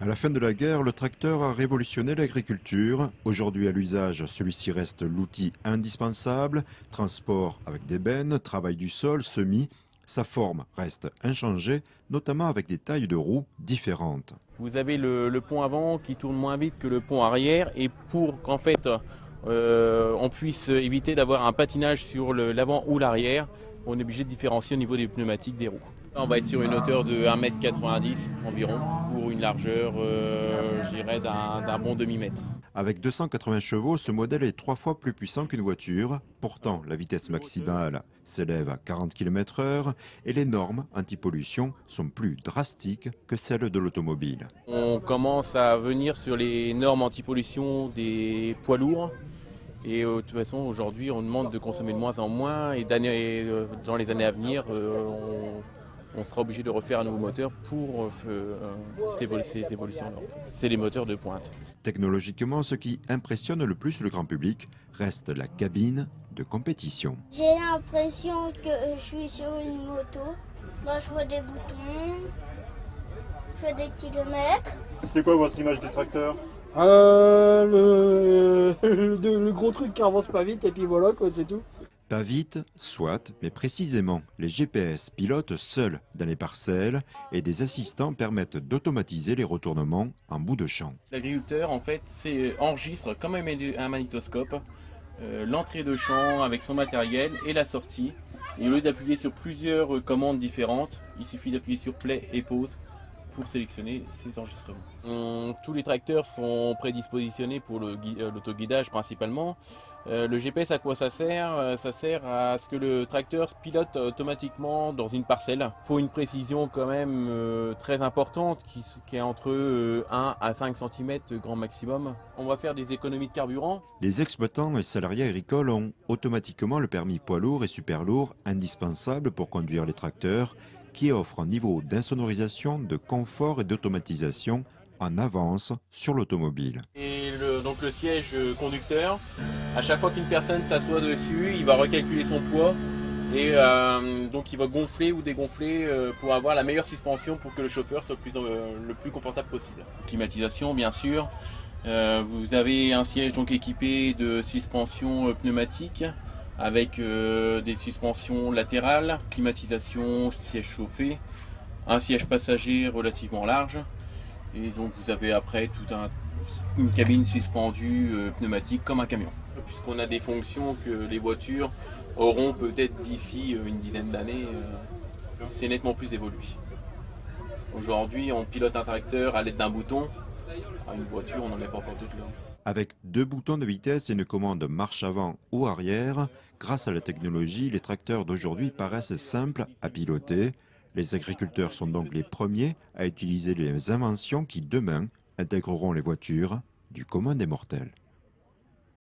À la fin de la guerre, le tracteur a révolutionné l'agriculture. Aujourd'hui à l'usage, celui-ci reste l'outil indispensable. Transport avec des bennes, travail du sol, semis. Sa forme reste inchangée, notamment avec des tailles de roues différentes. Vous avez le pont avant qui tourne moins vite que le pont arrière et pour qu'en fait on puisse éviter d'avoir un patinage sur l'avant ou l'arrière, on est obligé de différencier au niveau des pneumatiques des roues. Là, on va être sur une hauteur de 1,90 m environ pour une largeur je dirais d'un bon demi-mètre. Avec 280 chevaux, ce modèle est 3 fois plus puissant qu'une voiture. Pourtant, la vitesse maximale s'élève à 40 km/h et les normes anti-pollution sont plus drastiques que celles de l'automobile. On commence à venir sur les normes anti-pollution des poids lourds. Et de toute façon, aujourd'hui, on demande de consommer de moins en moins. Et dans les années à venir, on sera obligé de refaire un nouveau moteur pour ces évolutions-là. C'est les moteurs de pointe. Technologiquement, ce qui impressionne le plus le grand public reste la cabine de compétition. J'ai l'impression que je suis sur une moto. Moi, je vois des boutons, je fais des kilomètres. C'était quoi votre image du tracteur? Le gros truc qui avance pas vite et puis voilà quoi, c'est tout. Pas vite, soit, mais précisément, les GPS pilotent seuls dans les parcelles et des assistants permettent d'automatiser les retournements en bout de champ. L'agriculteur, en fait, enregistre comme un magnétoscope l'entrée de champ avec son matériel et la sortie. Et au lieu d'appuyer sur plusieurs commandes différentes, il suffit d'appuyer sur play et pause pour sélectionner ces enregistrements. Tous les tracteurs sont prédispositionnés pour l'autoguidage principalement. Le GPS, à quoi ça sert? Ça sert à ce que le tracteur se pilote automatiquement dans une parcelle. Il faut une précision quand même très importante qui est entre 1 à 5 cm grand maximum. On va faire des économies de carburant. Les exploitants et salariés agricoles ont automatiquement le permis poids lourd et super lourd indispensable pour conduire les tracteurs, qui offre un niveau d'insonorisation, de confort et d'automatisation en avance sur l'automobile. Et donc le siège conducteur, à chaque fois qu'une personne s'assoit dessus, il va recalculer son poids et donc il va gonfler ou dégonfler pour avoir la meilleure suspension pour que le chauffeur soit le plus confortable possible. Climatisation bien sûr, vous avez un siège donc équipé de suspension pneumatique, avec des suspensions latérales, climatisation, siège chauffé, un siège passager relativement large et donc vous avez après une cabine suspendue pneumatique comme un camion. Puisqu'on a des fonctions que les voitures auront peut-être d'ici une dizaine d'années, c'est nettement plus évolué. Aujourd'hui on pilote un tracteur à l'aide d'un bouton, une voiture on n'en est pas encore toute là. Avec 2 boutons de vitesse et une commande marche avant ou arrière, grâce à la technologie, les tracteurs d'aujourd'hui paraissent simples à piloter. Les agriculteurs sont donc les premiers à utiliser les inventions qui, demain, intégreront les voitures du commun des mortels.